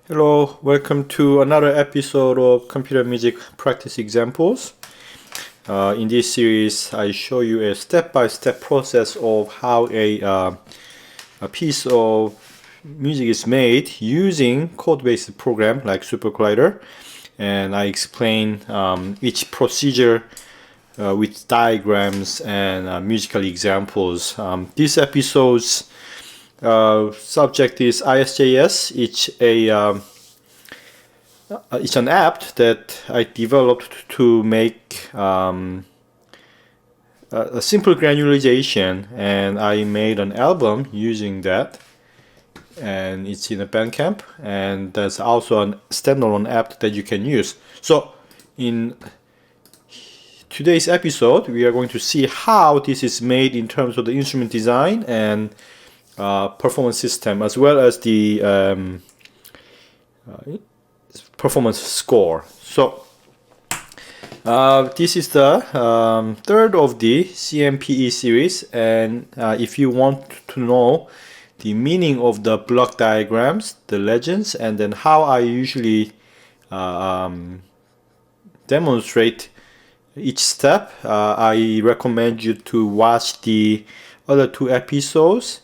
Hello, welcome to another episode of Computer Music Practice Examples. In this series, I show you a step-by-step process of how a piece of music is made using code-based program like SuperCollider, and I explain each procedure with diagrams and musical examples. This episode's subject is ISJS. It's an app that I developed to make a simple granularization, and I made an album using that, and it's in a Bandcamp, and there's also a standalone app that you can use. So in today's episode, we are going to see how this is made in terms of the instrument design and performance system, as well as the performance score. So this is the third of the CMPE series, and if you want to know the meaning of the block diagrams, the legends, and then how I usually demonstrate each step, I recommend you to watch the other two episodes.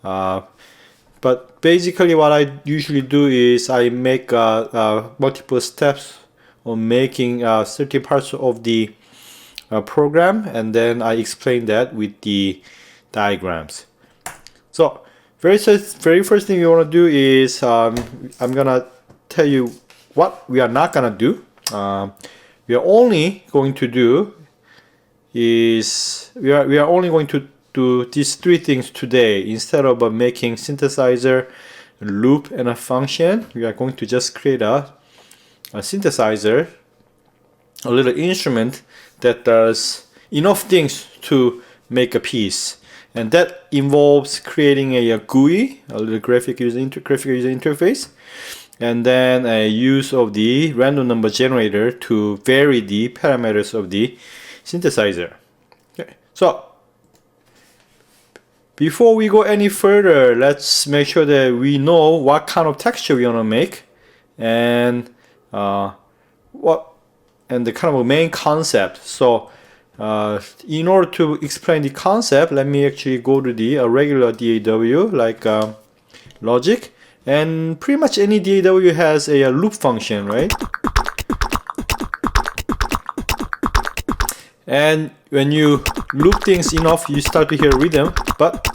But basically what I usually do is I make multiple steps on making certain parts of the program, and then I explain that with the diagrams. So very first thing you want to do is I'm gonna tell you what we are not gonna do. We are only going to do is we are only going to do these three things today. Instead of making synthesizer, a loop, and a function, we are going to just create a synthesizer, a little instrument that does enough things to make a piece, and that involves creating a GUI, a little graphic user interface, and then a use of the random number generator to vary the parameters of the synthesizer. Okay, so before we go any further, let's make sure that we know what kind of texture we want to make, and the kind of main concept. So in order to explain the concept, let me actually go to the regular DAW like Logic, and pretty much any DAW has a loop function, right? And when you loop things enough, you start to hear rhythm. But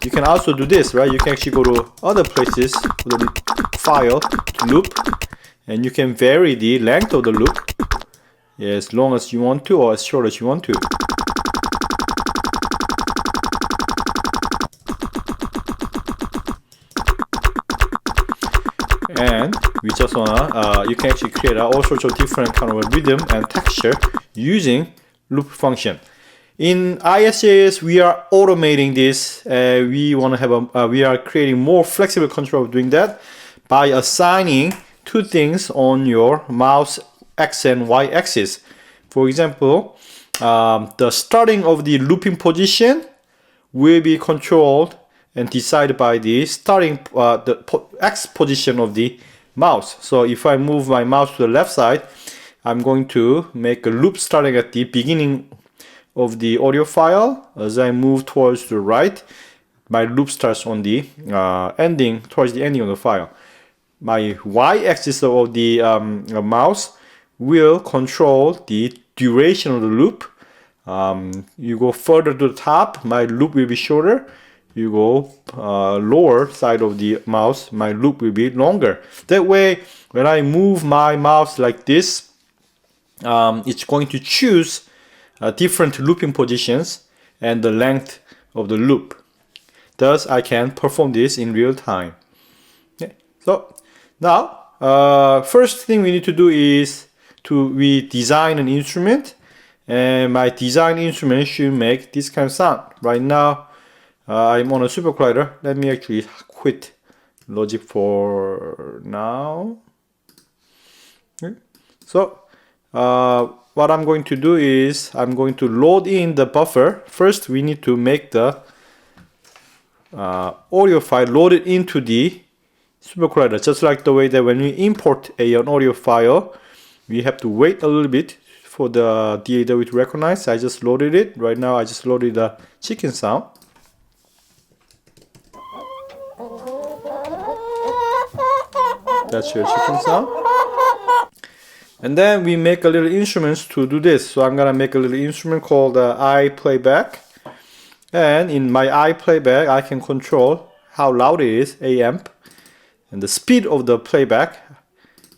you can also do this, right? You can actually go to other places for the file to loop, and you can vary the length of the loop, as long as you want to or as short as you want to. And we just wanna you can actually create all sorts of different kind of rhythm and texture using loop function. In ISJS, we are automating this. We want to have we are creating more flexible control of doing that by assigning two things on your mouse X and Y axis. For example, the starting of the looping position will be controlled and decided by the starting X position of the mouse. So if I move my mouse to the left side, I'm going to make a loop starting at the beginning of the audio file. As I move towards the right, my loop starts on the towards the ending of the file. My y-axis of the mouse will control the duration of the loop. You go further to the top, my loop will be shorter. You go lower side of the mouse, my loop will be longer. That way, when I move my mouse like this, it's going to choose different looping positions and the length of the loop. Thus, I can perform this in real time. Okay. So now, first thing we need to do is we design an instrument, and my design instrument should make this kind of sound. Right now, I'm on a SuperCollider. Let me actually quit Logic for now. Okay. So what I'm going to do is I'm going to load in the buffer. First, we need to make the audio file loaded into the supercollider, just like the way that when we import an audio file, we have to wait a little bit for the DAW to recognize. I just loaded it. Right now I just loaded the chicken sound. That's your chicken sound. And then we make a little instruments to do this. So I'm gonna make a little instrument called iPlayback. And in my iPlayback, I can control how loud it is, amp, and the speed of the playback,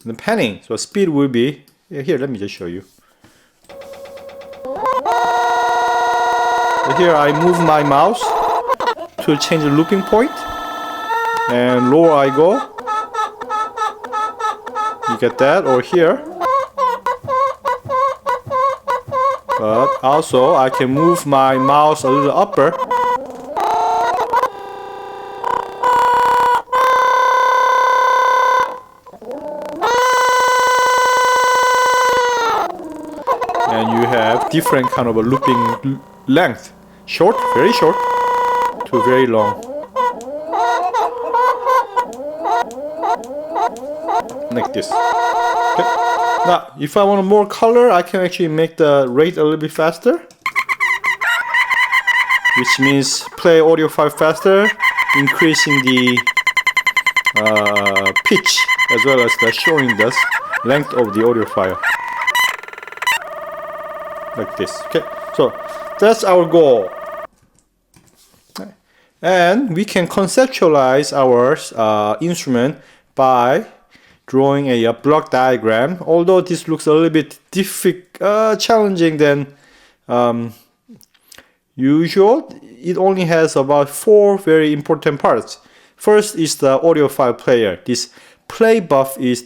and the panning. So speed will be, here, let me just show you. So here I move my mouse to change the looping point, and lower I go. You get that, or here. But also I can move my mouse a little upper. And you have different kind of a looping length. Short, very short, to very long. Like this. Okay. Now, if I want more color, I can actually make the rate a little bit faster, which means play audio file faster, increasing the pitch as well as the showing the length of the audio file. Like this. Okay, so that's our goal. And we can conceptualize our instrument by drawing a block diagram. Although this looks a little bit challenging than usual, it only has about 4 very important parts. First is the audio file player. This play buff is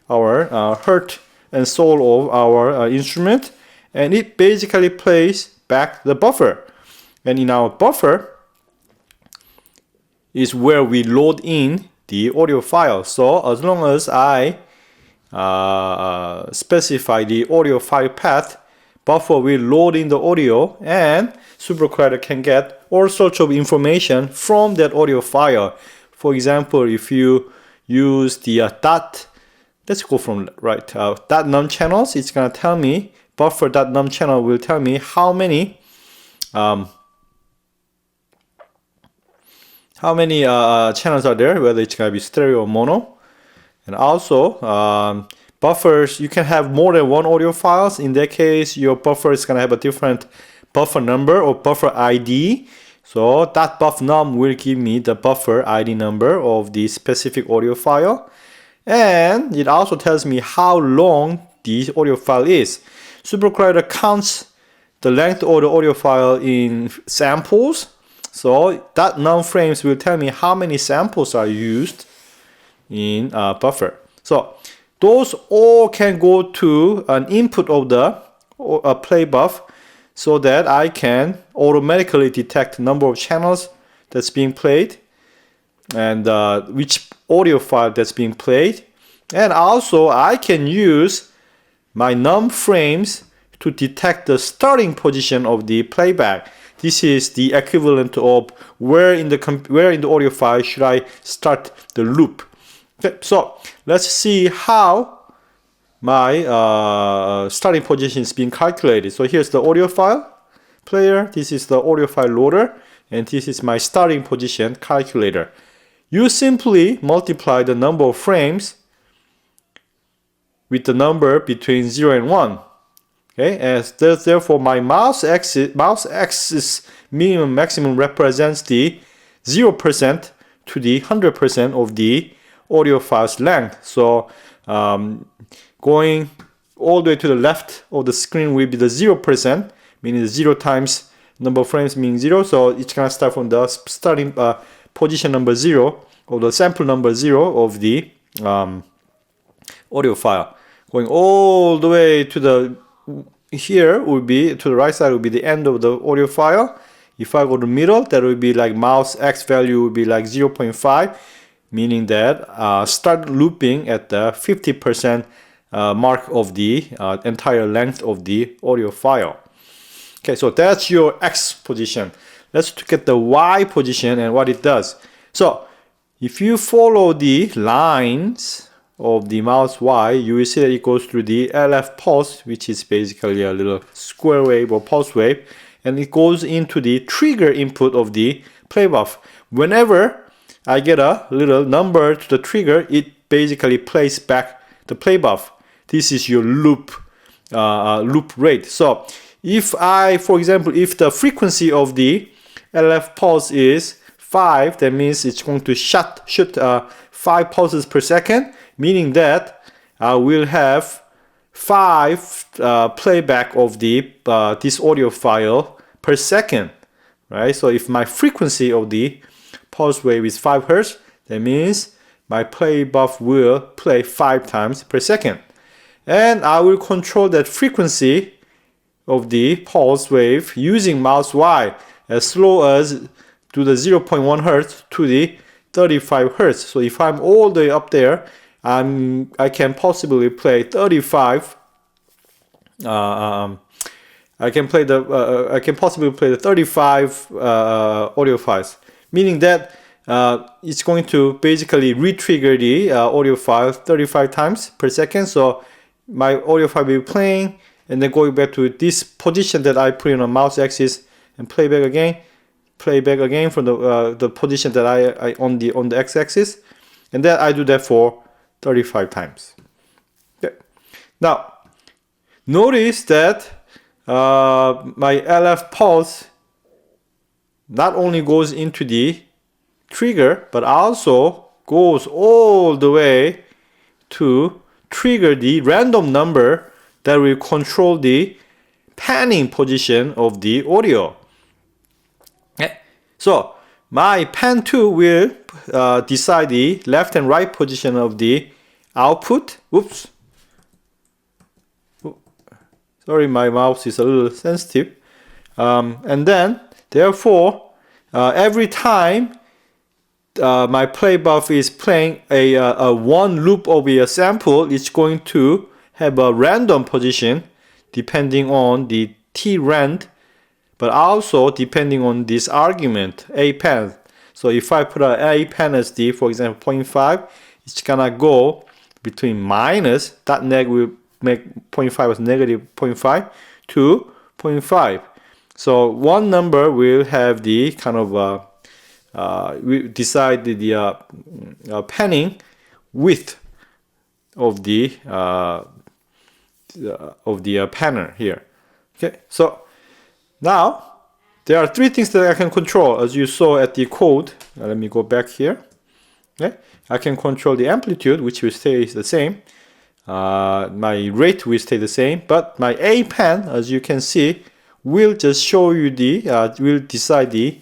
our heart and soul of our instrument, and it basically plays back the buffer. And in our buffer is where we load in the audio file. So as long as I specify the audio file path, buffer will load in the audio, and supercollider can get all sorts of information from that audio file. For example, if you use the let's go from right, .num channels, it's gonna tell me, buffer.num channel will tell me how many channels are there, whether it's gonna be stereo or mono. And also buffers, you can have more than one audio files. In that case, your buffer is gonna have a different buffer number or buffer ID. So that .buff_num will give me the buffer ID number of the specific audio file, and it also tells me how long the audio file is. Supercollider counts the length of the audio file in samples. So that num frames will tell me how many samples are used in buffer. So those all can go to an input of the play buff, so that I can automatically detect the number of channels that's being played and which audio file that's being played. And also I can use my num frames to detect the starting position of the playback. This is the equivalent of where in the audio file should I start the loop. Okay, so let's see how my starting position is being calculated. So here's the audio file player, this is the audio file loader, and this is my starting position calculator. You simply multiply the number of frames with the number between 0 and 1. Okay, and therefore my mouse axis minimum maximum represents the 0% to the 100% of the audio file's length. So going all the way to the left of the screen will be the 0%, meaning the 0 times number of frames means 0. So it's gonna start from the starting position number 0, or the sample number 0 of the audio file. Going all the way to the here would be to the right side would be the end of the audio file. If I go to the middle, that would be like mouse X value would be like 0.5, meaning that start looping at the 50% mark of the entire length of the audio file. Okay, so that's your X position. Let's look at the Y position and what it does. So if you follow the lines of the mouse Y, you will see that it goes through the LF pulse, which is basically a little square wave or pulse wave, and it goes into the trigger input of the play buff. Whenever I get a little number to the trigger, it basically plays back the play buff. This is your loop rate. So if I, for example, if the frequency of the LF pulse is 5, that means it's going to shoot 5 pulses per second, meaning that I will have 5 playback of the this audio file per second, right? So if my frequency of the pulse wave is 5 Hz, that means my play buff will play 5 times per second. And I will control that frequency of the pulse wave using mouse Y as slow as to the 0.1 Hz to the 35 Hz. So if I'm all the way up there, I can possibly play 35. I can possibly play the 35 audio files, meaning that it's going to basically re-trigger the audio file 35 times per second. So my audio file will be playing and then going back to this position that I put in on mouse axis and play back again from the position that I on the x-axis, and then I do that for 35 times. Okay. Now notice that my LF pulse not only goes into the trigger but also goes all the way to trigger the random number that will control the panning position of the audio. Okay. So my pan 2 will decide the left and right position of the output. Oops. Sorry, my mouse is a little sensitive. And then, therefore, every time my play buff is playing a one loop of a sample, it's going to have a random position depending on the T rand, but also depending on this argument, A pan. So if I put a pan as the, for example, 0.5, it's gonna go between minus, that neg will make 0.5 as negative 0.5 to 0.5. So one number will have the kind of we decide the panning width of the panner here. Okay, so now there are 3 things that I can control, as you saw at the code. Let me go back here. Okay, I can control the amplitude, which will stay the same. My rate will stay the same, but my A pan, as you can see, will just show you the will decide the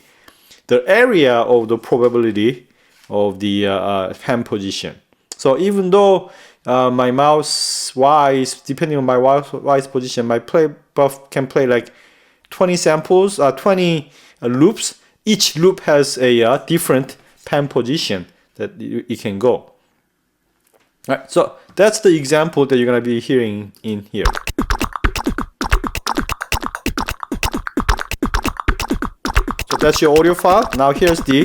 area of the probability of the pan position. So even though my mouse Y is, depending on my Y's position, my play buff can play like 20 samples, 20 loops. Each loop has a different pan position that it can go. Right, so that's the example that you're going to be hearing in here. So that's your audio file. Now here's the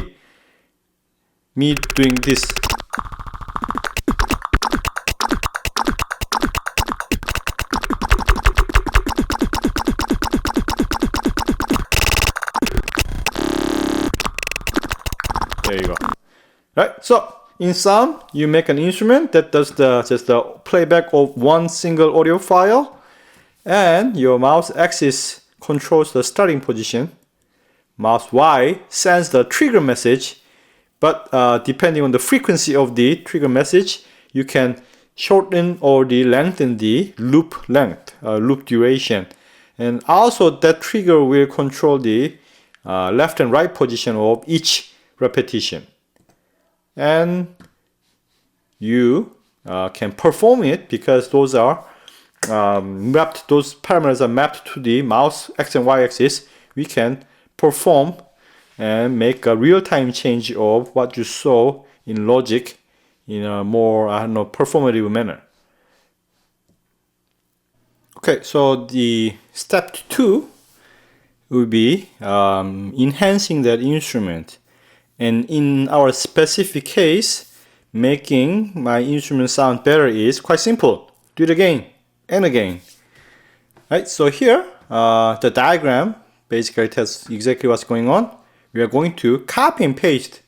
me doing this. There you go. Right, so in sum, you make an instrument that does just the playback of one single audio file, and your mouse axis controls the starting position. Mouse Y sends the trigger message, but depending on the frequency of the trigger message, you can shorten or lengthen the loop length, loop duration. And also that trigger will control the left and right position of each repetition. And you can perform it because those are mapped, those parameters are mapped to the mouse X and Y axis. We can perform and make a real-time change of what you saw in logic in a more performative manner. Okay, so the step 2 will be enhancing that instrument. And in our specific case, making my instrument sound better is quite simple. Do it again and again. Right, so here, the diagram basically tells exactly what's going on. We are going to copy and paste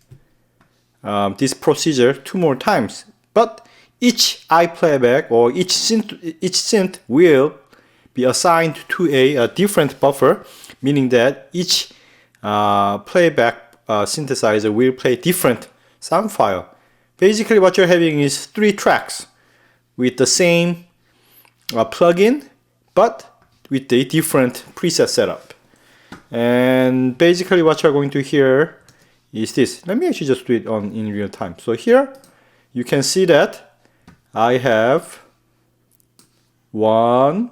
this procedure 2 more times. But each iPlayback or each synth will be assigned to a different buffer, meaning that each playback synthesizer will play different sound file. Basically what you're having is 3 tracks with the same plugin, but with a different preset setup. And basically what you're going to hear is this. Let me actually just do it in real time. So here you can see that I have 1,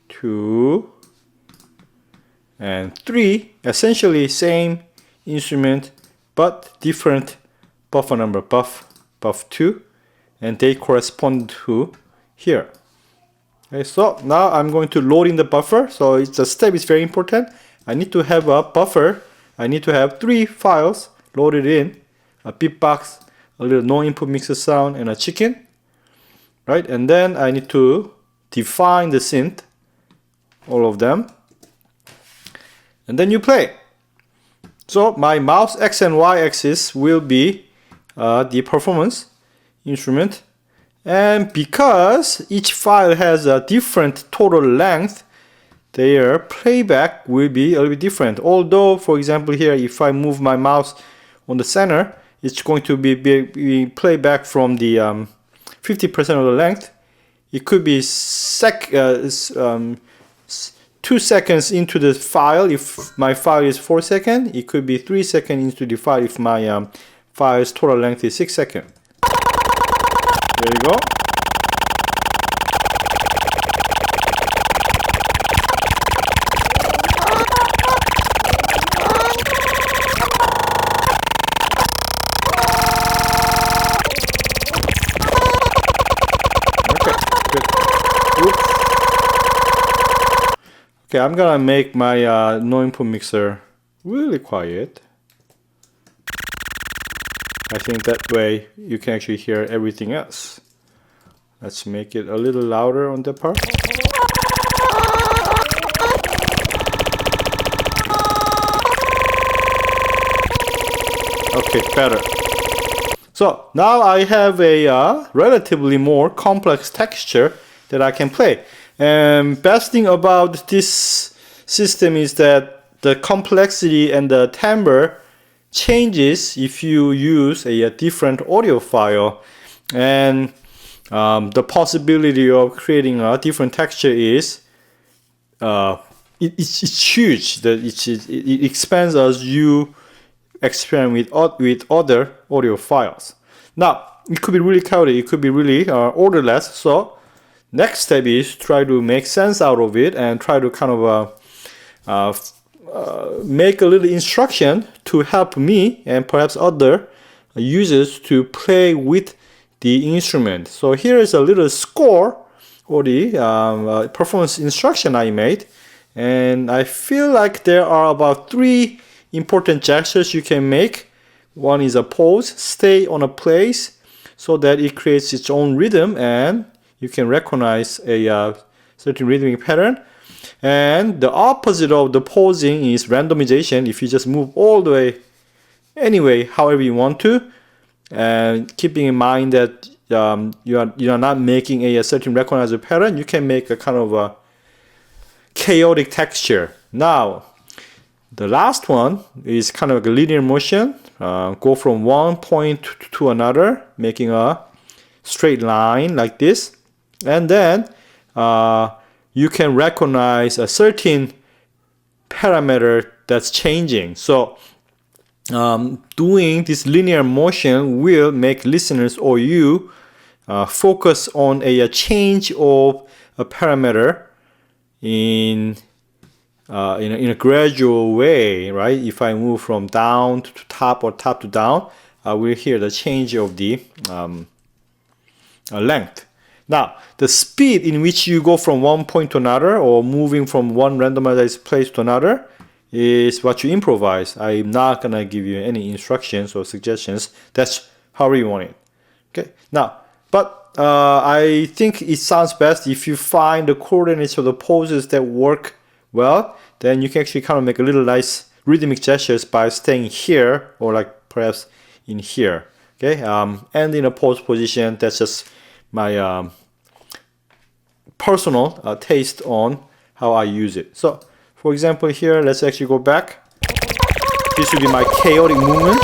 2, and 3, essentially same instrument but different buffer number, buff 2, and they correspond to here. Okay, so now I'm going to load in the buffer. So the step is very important. I need to have a buffer. I need to have 3 files loaded in: a beatbox, a little no input mixer sound, and a chicken. Right, and then I need to define the synth, all of them, and then you play. So my mouse X and Y axis will be the performance instrument. And because each file has a different total length, their playback will be a little bit different. Although, for example, here, if I move my mouse on the center, it's going to be playback from the 50% of the length. It could be 2 seconds into the file if my file is 4 seconds. It could be 3 seconds into the file if my file's total length is 6 seconds. There you go. Okay, good. Oops. Okay, I'm gonna make my no input mixer really quiet. I think that way you can actually hear everything else. Let's make it a little louder on that part. Okay, better. So now I have a relatively more complex texture that I can play. And best thing about this system is that the complexity and the timbre changes if you use a different audio file, and the possibility of creating a different texture is it's huge. That it expands as you experiment with other audio files. Now it could be really chaotic, it could be really orderless. So next step is try to make sense out of it and try to kind of make a little instruction to help me and perhaps other users to play with the instrument. So here is a little score or the performance instruction I made, and I feel like there are about 3 important gestures you can make. One is a pause, stay on a place so that it creates its own rhythm and you can recognize a certain rhythmic pattern. And the opposite of the pausing is randomization. If you just move all the way anyway, however you want to, and keeping in mind that you are not making a certain recognizable pattern, you can make a kind of a chaotic texture. Now, the last one is kind of like a linear motion. Go from one point to another, making a straight line like this, and then you can recognize a certain parameter that's changing. So doing this linear motion will make listeners or you focus on a change of a parameter in a gradual way, right? If I move from down to top or top to down, I will hear the change of the length. Now, the speed in which you go from one point to another or moving from one randomized place to another is what you improvise. I'm not gonna give you any instructions or suggestions. That's how you want it. Okay. Now, but I think it sounds best if you find the coordinates of the poses that work well. Then you can actually kind of make a little nice rhythmic gestures by staying here or like perhaps in here. Okay. And in a pose position. That's just my personal taste on how I use it. So, for example, here, let's actually go back. This would be my chaotic movement.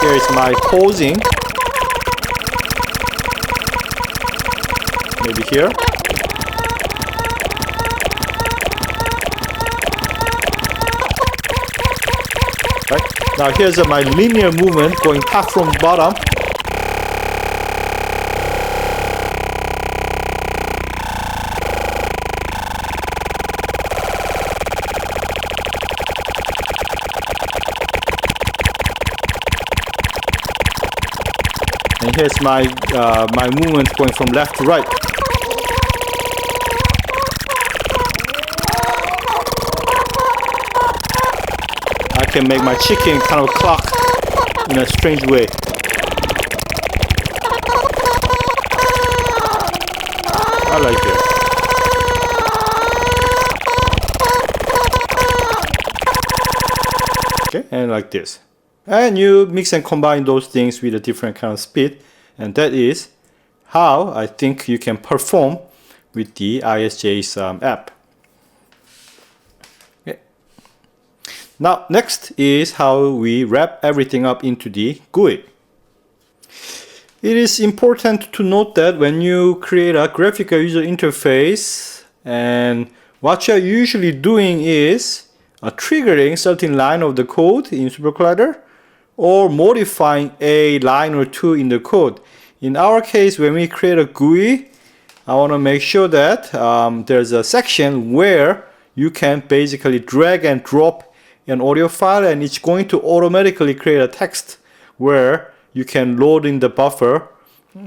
Here is my posing. Maybe here. Right. Now here's my linear movement going top from bottom. And here's my my movement going from left to right. I can make my chicken kind of clock in a strange way. I like it. Okay, and like this. And you mix and combine those things with a different kind of speed, and that is how I think you can perform with the ISJS app. Okay. Now next is how we wrap everything up into the GUI. It is important to note that when you create a graphical user interface, and what you're usually doing is triggering certain line of the code in SuperCollider, or modifying a line or two in the code. In our case, when we create a GUI, I want to make sure that there's a section where you can basically drag and drop an audio file, and it's going to automatically create a text where you can load in the buffer,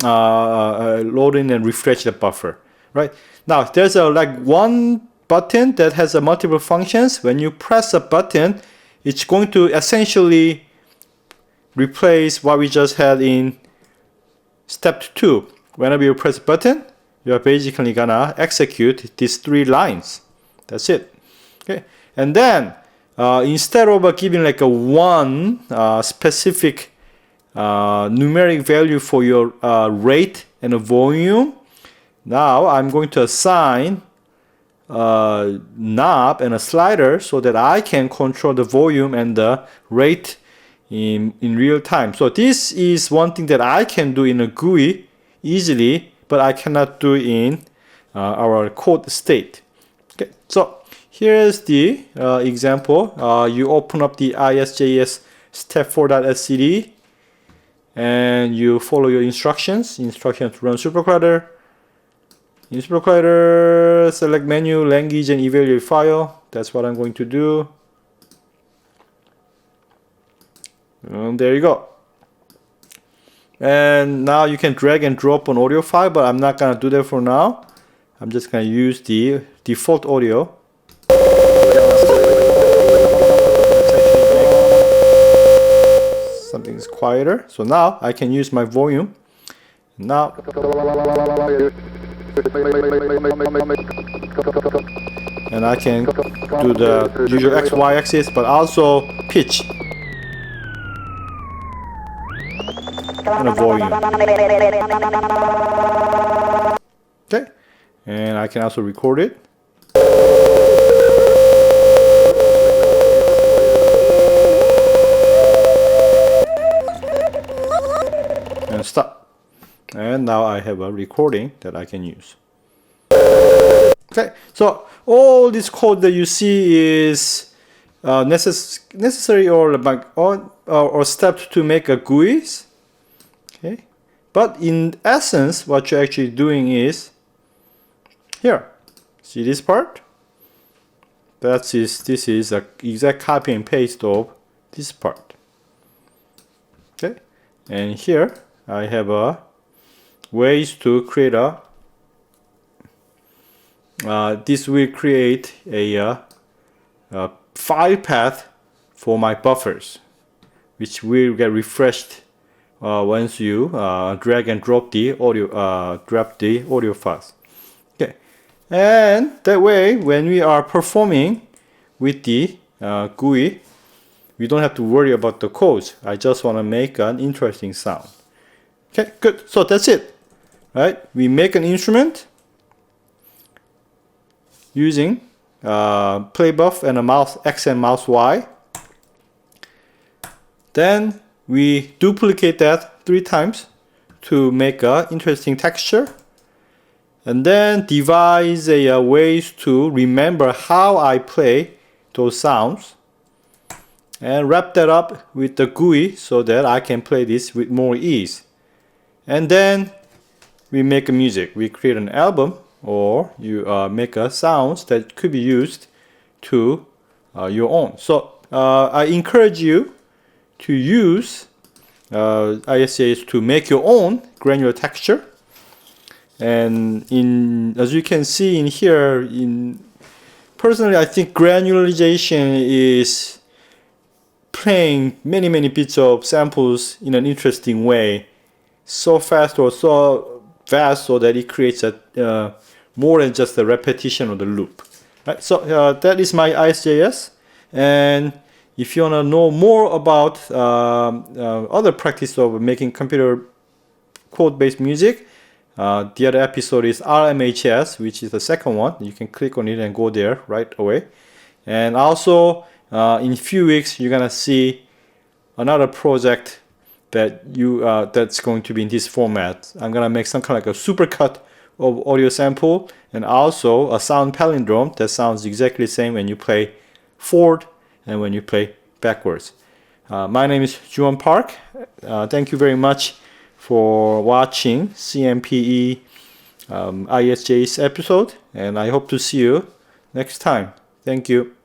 load in and refresh the buffer. Right now, there's like one button that has multiple functions. When you press a button, it's going to essentially replace what we just had in step 2. Whenever you press a button, you are basically gonna execute these 3 lines. That's it. Okay, and then instead of giving like a one specific numeric value for your rate and a volume, now I'm going to assign a knob and a slider so that I can control the volume and the rate in real time. So this is one thing that I can do in a GUI easily, but I cannot do in our code state. Okay, so here's the example. You open up the ISJS step4.scd and you follow your instructions to run SuperCollider. In SuperCollider, select menu, language, and evaluate file. That's what I'm going to do. And there you go. And now you can drag and drop an audio file, but I'm not gonna do that for now. I'm just gonna use the default audio. Something's quieter. So now I can use my volume. Now and I can do the usual X-Y axis, but also pitch and a volume. Okay, and I can also record it. And stop. And now I have a recording that I can use. Okay, so all this code that you see is necessary or stepped to make a GUIs. Okay, but in essence, what you're actually doing is here. See this part? This is an exact copy and paste of this part. Okay, and here I have ways to create a this will create a file path for my buffers, which will get refreshed once you drag and drop the audio files. Okay, and that way, when we are performing with the GUI, we don't have to worry about the codes. I just want to make an interesting sound. Okay, good. So that's it. Right? We make an instrument using play buff and a mouse X and mouse Y. Then we duplicate that 3 times to make an interesting texture, and then devise ways to remember how I play those sounds, and wrap that up with the GUI so that I can play this with more ease. And then we make a music. We create an album, or you make a sounds that could be used to your own. So I encourage you to use ISJS to make your own granular texture. And as you can see in here, personally I think granularization is playing many bits of samples in an interesting way, so fast so that it creates a more than just a repetition of the loop. Right? So that is my ISJS, and if you want to know more about other practice of making computer code-based music, the other episode is RMHS, which is the second one. You can click on it and go there right away. And also, in a few weeks, you're gonna see another project that that's going to be in this format. I'm gonna make some kind of like a supercut of audio sample, and also a sound palindrome that sounds exactly the same when you play forward and when you play backwards. My name is Juan Park. Thank you very much for watching CMPE ISJS episode, and I hope to see you next time. Thank you.